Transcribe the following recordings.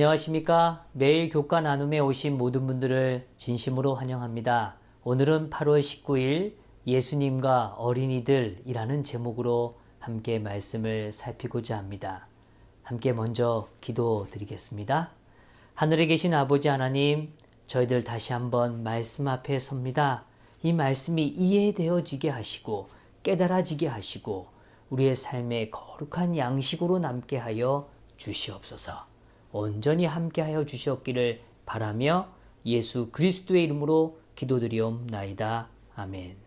안녕하십니까? 매일 교과 나눔에 오신 모든 분들을 진심으로 환영합니다. 오늘은 8월 19일 예수님과 어린이들이라는 제목으로 함께 말씀을 살피고자 합니다. 함께 먼저 기도드리겠습니다. 하늘에 계신 아버지 하나님, 저희들 다시 한번 말씀 앞에 섭니다. 이 말씀이 이해되어지게 하시고 깨달아지게 하시고 우리의 삶에 거룩한 양식으로 남게 하여 주시옵소서. 온전히 함께하여 주시옵기를 바라며 예수 그리스도의 이름으로 기도드리옵나이다. 아멘.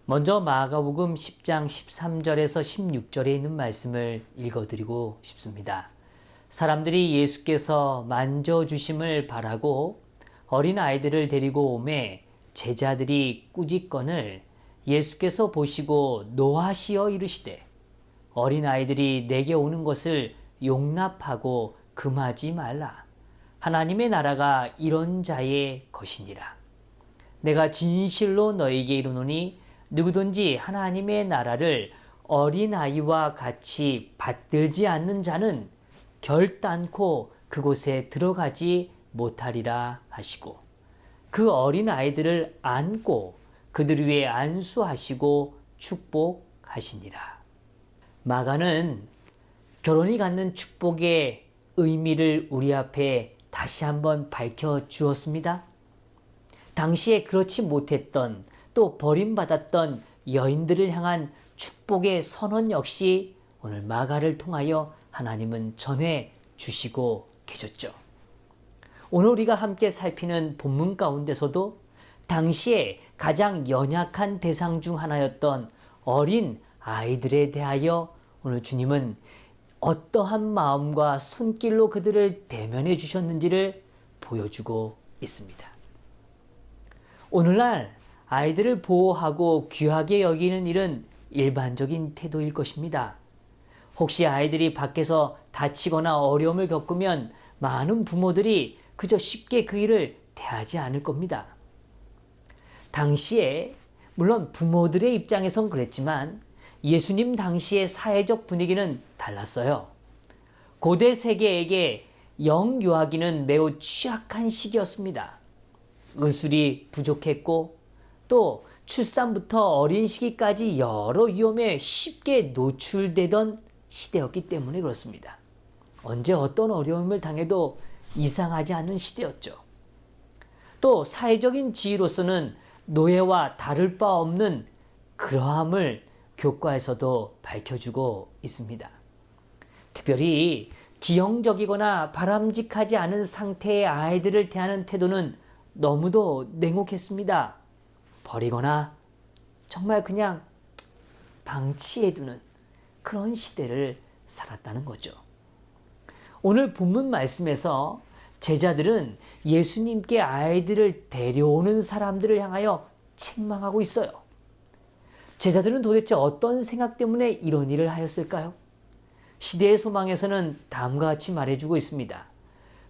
먼저 마가복음 10장 13절에서 16절에 있는 말씀을 읽어드리고 싶습니다. 사람들이 예수께서 만져주심을 바라고 어린아이들을 데리고 오매 제자들이 꾸짖건을 예수께서 보시고 노하시어 이르시되 어린아이들이 내게 오는 것을 용납하고 금하지 말라. 하나님의 나라가 이런 자의 것이니라. 내가 진실로 너에게 이르노니 누구든지 하나님의 나라를 어린아이와 같이 받들지 않는 자는 결단코 그곳에 들어가지 못하리라 하시고 그 어린아이들을 안고 그들 위에 안수하시고 축복하시니라. 마가는 결혼이 갖는 축복의 의미를 우리 앞에 다시 한번 밝혀주었습니다. 당시에 그렇지 못했던 또 버림받았던 여인들을 향한 축복의 선언 역시 오늘 마가를 통하여 하나님은 전해 주시고 계셨죠. 오늘 우리가 함께 살피는 본문 가운데서도 당시에 가장 연약한 대상 중 하나였던 어린 아이들에 대하여 오늘 주님은 어떠한 마음과 손길로 그들을 대면해 주셨는지를 보여주고 있습니다. 오늘날 아이들을 보호하고 귀하게 여기는 일은 일반적인 태도일 것입니다. 혹시 아이들이 밖에서 다치거나 어려움을 겪으면 많은 부모들이 그저 쉽게 그 일을 대하지 않을 겁니다. 당시에 물론 부모들의 입장에선 그랬지만 예수님 당시의 사회적 분위기는 달랐어요. 고대 세계에게 영유아기는 매우 취약한 시기였습니다. 의술이 부족했고 또 출산부터 어린 시기까지 여러 위험에 쉽게 노출되던 시대였기 때문에 그렇습니다. 언제 어떤 어려움을 당해도 이상하지 않는 시대였죠. 또 사회적인 지위로서는 노예와 다를 바 없는 그러함을 교과에서도 밝혀주고 있습니다. 특별히 기형적이거나 바람직하지 않은 상태의 아이들을 대하는 태도는 너무도 냉혹했습니다. 버리거나 정말 그냥 방치해두는 그런 시대를 살았다는 거죠. 오늘 본문 말씀에서 제자들은 예수님께 아이들을 데려오는 사람들을 향하여 책망하고 있어요. 제자들은 도대체 어떤 생각 때문에 이런 일을 하였을까요? 시대의 소망에서는 다음과 같이 말해주고 있습니다.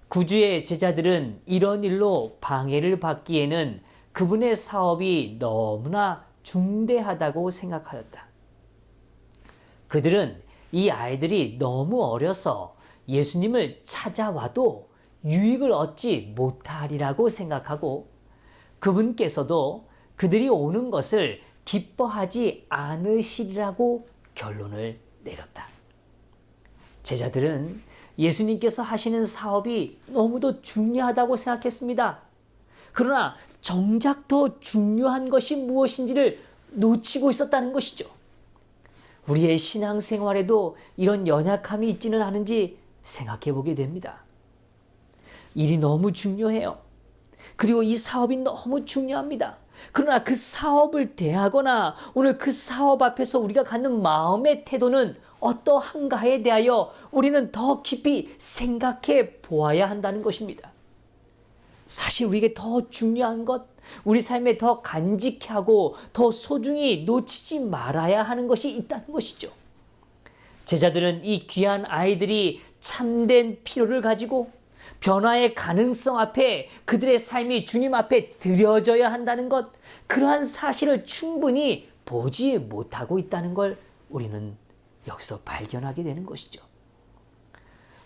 구주의 제자들은 이런 일로 방해를 받기에는 그분의 사업이 너무나 중대하다고 생각하였다. 그들은 이 아이들이 너무 어려서 예수님을 찾아와도 유익을 얻지 못하리라고 생각하고 그분께서도 그들이 오는 것을 기뻐하지 않으시리라고 결론을 내렸다. 제자들은 예수님께서 하시는 사업이 너무도 중요하다고 생각했습니다. 그러나 정작 더 중요한 것이 무엇인지를 놓치고 있었다는 것이죠. 우리의 신앙생활에도 이런 연약함이 있지는 않은지 생각해 보게 됩니다. 일이 너무 중요해요. 그리고 이 사업이 너무 중요합니다. 그러나 그 사업을 대하거나 오늘 그 사업 앞에서 우리가 갖는 마음의 태도는 어떠한가에 대하여 우리는 더 깊이 생각해 보아야 한다는 것입니다. 사실 우리에게 더 중요한 것, 우리 삶에 더 간직하고 더 소중히 놓치지 말아야 하는 것이 있다는 것이죠. 제자들은 이 귀한 아이들이 참된 필요를 가지고 변화의 가능성 앞에 그들의 삶이 주님 앞에 드려져야 한다는 것, 그러한 사실을 충분히 보지 못하고 있다는 걸 우리는 여기서 발견하게 되는 것이죠.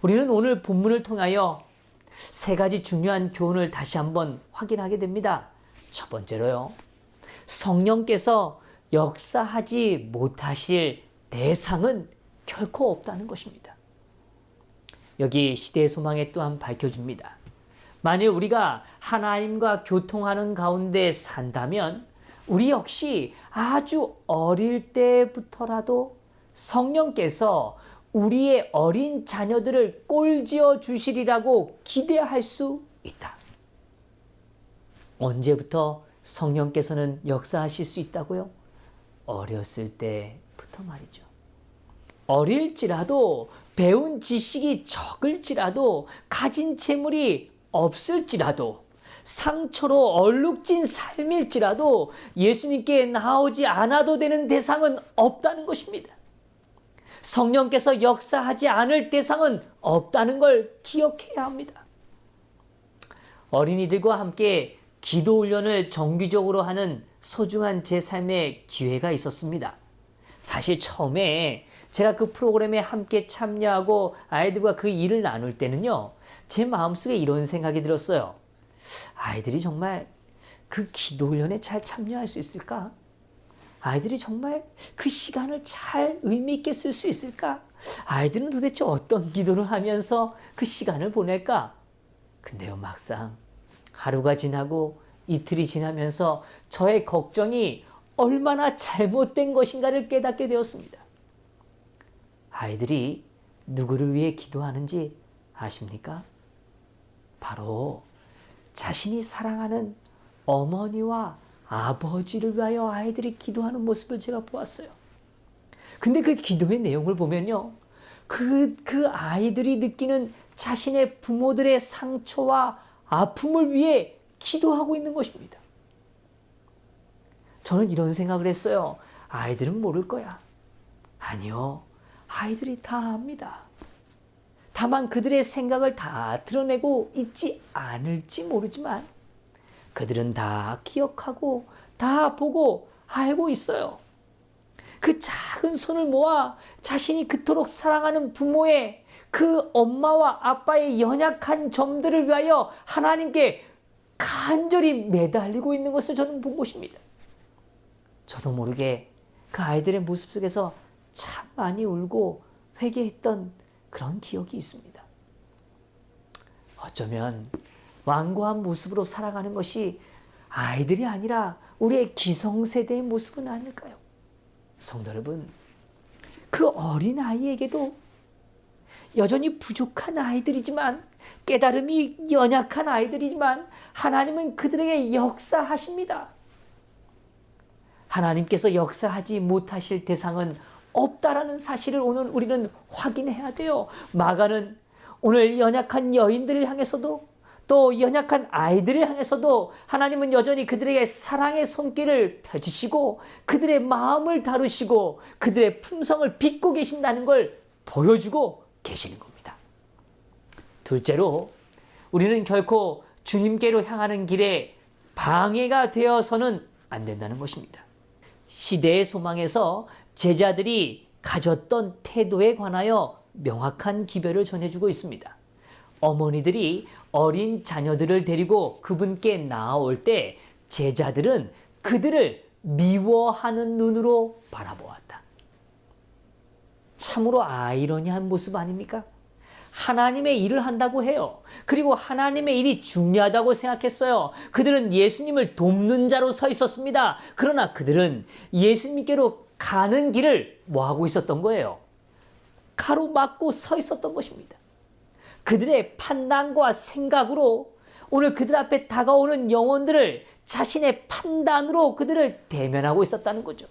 우리는 오늘 본문을 통하여 세 가지 중요한 교훈을 다시 한번 확인하게 됩니다. 첫 번째로요, 성령께서 역사하지 못하실 대상은 결코 없다는 것입니다. 여기 시대의 소망에 또한 밝혀줍니다. 만일 우리가 하나님과 교통하는 가운데 산다면 우리 역시 아주 어릴 때부터라도 성령께서 우리의 어린 자녀들을 꼴지어 주시리라고 기대할 수 있다. 언제부터 성령께서는 역사하실 수 있다고요? 어렸을 때부터 말이죠. 어릴지라도, 배운 지식이 적을지라도, 가진 재물이 없을지라도, 상처로 얼룩진 삶일지라도 예수님께 나오지 않아도 되는 대상은 없다는 것입니다. 성령께서 역사하지 않을 대상은 없다는 걸 기억해야 합니다. 어린이들과 함께 기도 훈련을 정기적으로 하는 소중한 제 삶의 기회가 있었습니다. 사실 처음에 제가 그 프로그램에 함께 참여하고 아이들과 그 일을 나눌 때는요, 제 마음속에 이런 생각이 들었어요. 아이들이 정말 그 기도 훈련에 잘 참여할 수 있을까? 아이들이 정말 그 시간을 잘 의미 있게 쓸 수 있을까? 아이들은 도대체 어떤 기도를 하면서 그 시간을 보낼까? 근데요, 막상 하루가 지나고 이틀이 지나면서 저의 걱정이 얼마나 잘못된 것인가를 깨닫게 되었습니다. 아이들이 누구를 위해 기도하는지 아십니까? 바로 자신이 사랑하는 어머니와 아버지를 위하여 아이들이 기도하는 모습을 제가 보았어요. 근데 그 기도의 내용을 보면요, 그 아이들이 느끼는 자신의 부모들의 상처와 아픔을 위해 기도하고 있는 것입니다. 저는 이런 생각을 했어요. 아이들은 모를 거야. 아니요, 아이들이 다 압니다. 다만 그들의 생각을 다 드러내고 있지 않을지 모르지만 그들은 다 기억하고 다 보고 알고 있어요. 그 작은 손을 모아 자신이 그토록 사랑하는 부모의 그 엄마와 아빠의 연약한 점들을 위하여 하나님께 간절히 매달리고 있는 것을 저는 본 것입니다. 저도 모르게 그 아이들의 모습 속에서 참 많이 울고 회개했던 그런 기억이 있습니다. 어쩌면 완고한 모습으로 살아가는 것이 아이들이 아니라 우리의 기성세대의 모습은 아닐까요? 성도 여러분, 그 어린 아이에게도 여전히 부족한 아이들이지만, 깨달음이 연약한 아이들이지만 하나님은 그들에게 역사하십니다. 하나님께서 역사하지 못하실 대상은 없다라는 사실을 오늘 우리는 확인해야 돼요. 마가는 오늘 연약한 여인들을 향해서도, 또 연약한 아이들을 향해서도 하나님은 여전히 그들에게 사랑의 손길을 펼치시고 그들의 마음을 다루시고 그들의 품성을 빚고 계신다는 걸 보여주고 계시는 겁니다. 둘째로, 우리는 결코 주님께로 향하는 길에 방해가 되어서는 안 된다는 것입니다. 시대의 소망에서 제자들이 가졌던 태도에 관하여 명확한 기별을 전해주고 있습니다. 어머니들이 어린 자녀들을 데리고 그분께 나아올 때 제자들은 그들을 미워하는 눈으로 바라보았다. 참으로 아이러니한 모습 아닙니까? 하나님의 일을 한다고 해요. 그리고 하나님의 일이 중요하다고 생각했어요. 그들은 예수님을 돕는 자로 서 있었습니다. 그러나 그들은 예수님께로 가는 길을 뭐하고 있었던 거예요? 가로막고 서 있었던 것입니다. 그들의 판단과 생각으로 오늘 그들 앞에 다가오는 영혼들을 자신의 판단으로 그들을 대면하고 있었다는 거죠.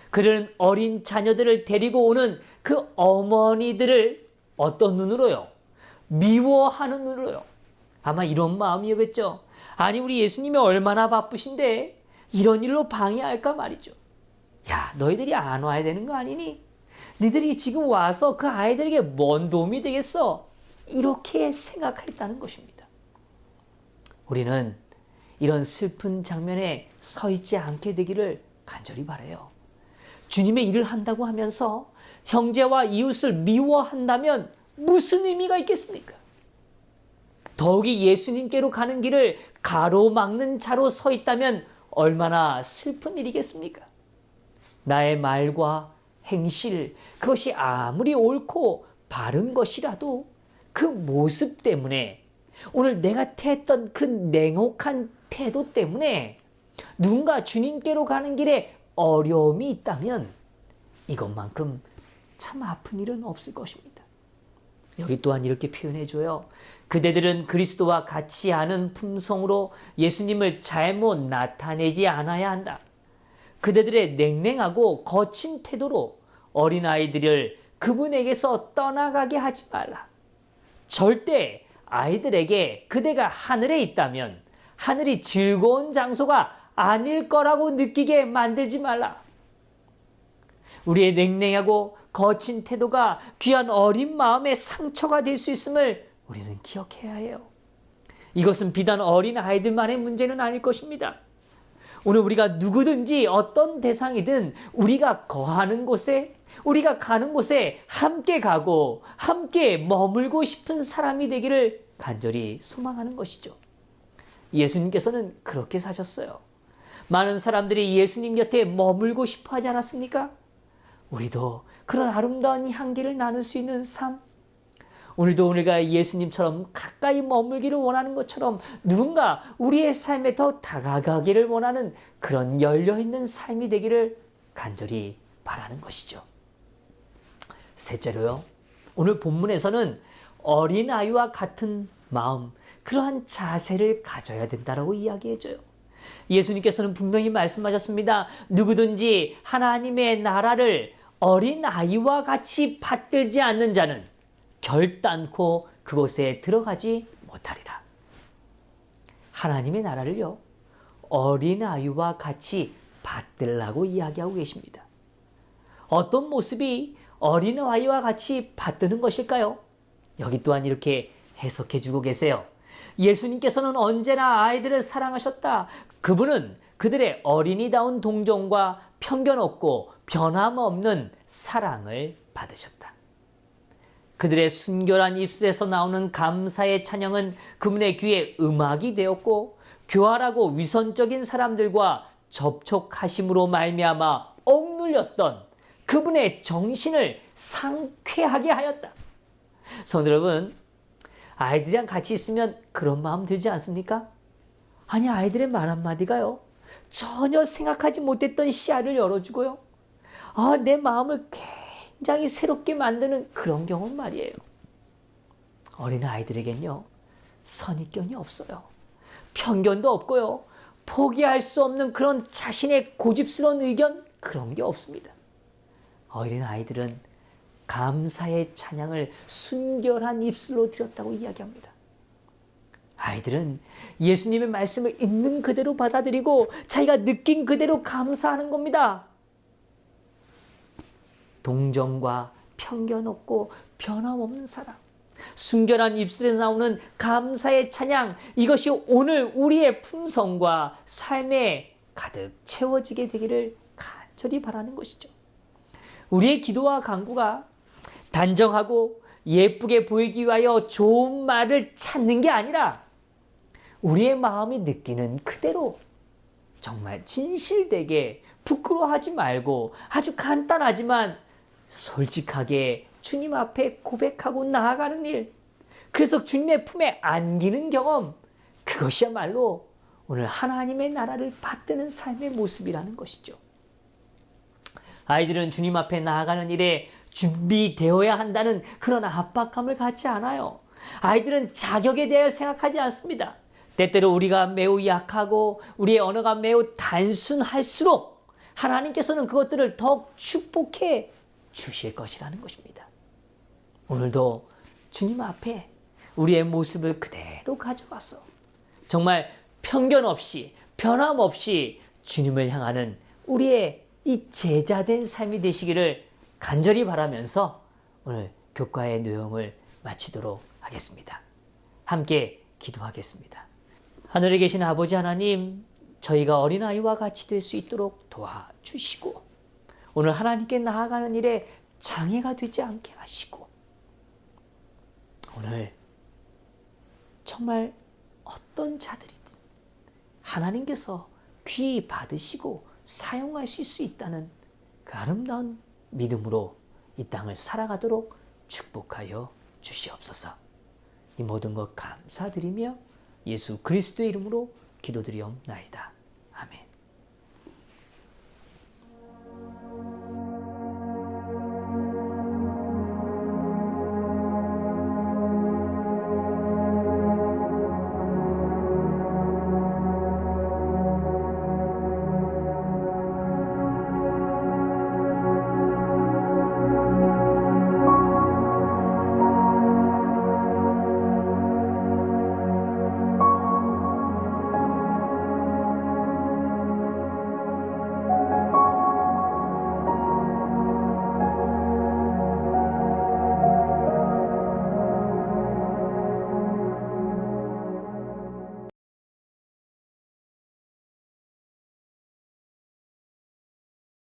그들은 어린 자녀들을 데리고 오는 그 어머니들을 어떤 눈으로요? 미워하는 눈으로요. 아마 이런 마음이었겠죠. 아니, 우리 예수님이 얼마나 바쁘신데 이런 일로 방해할까 말이죠. 야, 너희들이 안 와야 되는 거 아니니? 너희들이 지금 와서 그 아이들에게 뭔 도움이 되겠어? 이렇게 생각했다는 것입니다. 우리는 이런 슬픈 장면에 서 있지 않게 되기를 간절히 바라요. 주님의 일을 한다고 하면서 형제와 이웃을 미워한다면 무슨 의미가 있겠습니까? 더욱이 예수님께로 가는 길을 가로막는 자로 서 있다면 얼마나 슬픈 일이겠습니까? 나의 말과 행실, 그것이 아무리 옳고 바른 것이라도 그 모습 때문에, 오늘 내가 택했던 그 냉혹한 태도 때문에 누군가 주님께로 가는 길에 어려움이 있다면 이것만큼 참 아픈 일은 없을 것입니다. 여기 또한 이렇게 표현해줘요. 그대들은 그리스도와 같이 하는 품성으로 예수님을 잘못 나타내지 않아야 한다. 그대들의 냉랭하고 거친 태도로 어린아이들을 그분에게서 떠나가게 하지 말라. 절대 아이들에게 그대가 하늘에 있다면 하늘이 즐거운 장소가 아닐 거라고 느끼게 만들지 말라. 우리의 냉랭하고 거친 태도가 귀한 어린 마음의 상처가 될 수 있음을 우리는 기억해야 해요. 이것은 비단 어린 아이들만의 문제는 아닐 것입니다. 오늘 우리가 누구든지 어떤 대상이든 우리가 거하는 곳에, 우리가 가는 곳에 함께 가고 함께 머물고 싶은 사람이 되기를 간절히 소망하는 것이죠. 예수님께서는 그렇게 사셨어요. 많은 사람들이 예수님 곁에 머물고 싶어 하지 않았습니까? 우리도 그런 아름다운 향기를 나눌 수 있는 삶, 오늘도 우리가 예수님처럼 가까이 머물기를 원하는 것처럼 누군가 우리의 삶에 더 다가가기를 원하는 그런 열려있는 삶이 되기를 간절히 바라는 것이죠. 셋째로요, 오늘 본문에서는 어린아이와 같은 마음, 그러한 자세를 가져야 된다라고 이야기해줘요. 예수님께서는 분명히 말씀하셨습니다. 누구든지 하나님의 나라를 어린아이와 같이 받들지 않는 자는 결단코 그곳에 들어가지 못하리라. 하나님의 나라를요, 어린아이와 같이 받들라고 이야기하고 계십니다. 어떤 모습이 어린아이와 같이 받드는 것일까요? 여기 또한 이렇게 해석해주고 계세요. 예수님께서는 언제나 아이들을 사랑하셨다. 그분은 그들의 어린이다운 동정과 편견 없고 변함없는 사랑을 받으셨다. 그들의 순결한 입술에서 나오는 감사의 찬양은 그분의 귀에 음악이 되었고, 교활하고 위선적인 사람들과 접촉하심으로 말미암아 억눌렸던 그분의 정신을 상쾌하게 하였다. 성도 여러분, 아이들이랑 같이 있으면 그런 마음 들지 않습니까? 아니, 아이들의 말 한마디가요, 전혀 생각하지 못했던 시야를 열어주고요, 내 마음을 굉장히 새롭게 만드는 그런 경험 말이에요. 어린 아이들에겐요, 선입견이 없어요. 편견도 없고요, 포기할 수 없는 그런 자신의 고집스러운 의견, 그런 게 없습니다. 어린 아이들은 감사의 찬양을 순결한 입술로 드렸다고 이야기합니다. 아이들은 예수님의 말씀을 있는 그대로 받아들이고 자기가 느낀 그대로 감사하는 겁니다. 동정과 편견 없고 변함없는 사랑, 순결한 입술에서 나오는 감사의 찬양, 이것이 오늘 우리의 품성과 삶에 가득 채워지게 되기를 간절히 바라는 것이죠. 우리의 기도와 간구가 단정하고 예쁘게 보이기 위하여 좋은 말을 찾는 게 아니라 우리의 마음이 느끼는 그대로 정말 진실되게 부끄러워하지 말고 아주 간단하지만 솔직하게 주님 앞에 고백하고 나아가는 일, 그래서 주님의 품에 안기는 경험, 그것이야말로 오늘 하나님의 나라를 받드는 삶의 모습이라는 것이죠. 아이들은 주님 앞에 나아가는 일에 준비되어야 한다는 그런 압박감을 갖지 않아요. 아이들은 자격에 대하여 생각하지 않습니다. 때때로 우리가 매우 약하고 우리의 언어가 매우 단순할수록 하나님께서는 그것들을 더욱 축복해 주실 것이라는 것입니다. 오늘도 주님 앞에 우리의 모습을 그대로 가져가서 정말 편견 없이 변함없이 주님을 향하는 우리의 이 제자된 삶이 되시기를 간절히 바라면서 오늘 교과의 내용을 마치도록 하겠습니다. 함께 기도하겠습니다. 하늘에 계신 아버지 하나님, 저희가 어린아이와 같이 될 수 있도록 도와주시고 오늘 하나님께 나아가는 일에 장애가 되지 않게 하시고 오늘 정말 어떤 자들이든 하나님께서 귀히 받으시고 사용하실 수 있다는 그 아름다운 믿음으로 이 땅을 살아가도록 축복하여 주시옵소서. 이 모든 것 감사드리며 예수 그리스도의 이름으로 기도드리옵나이다.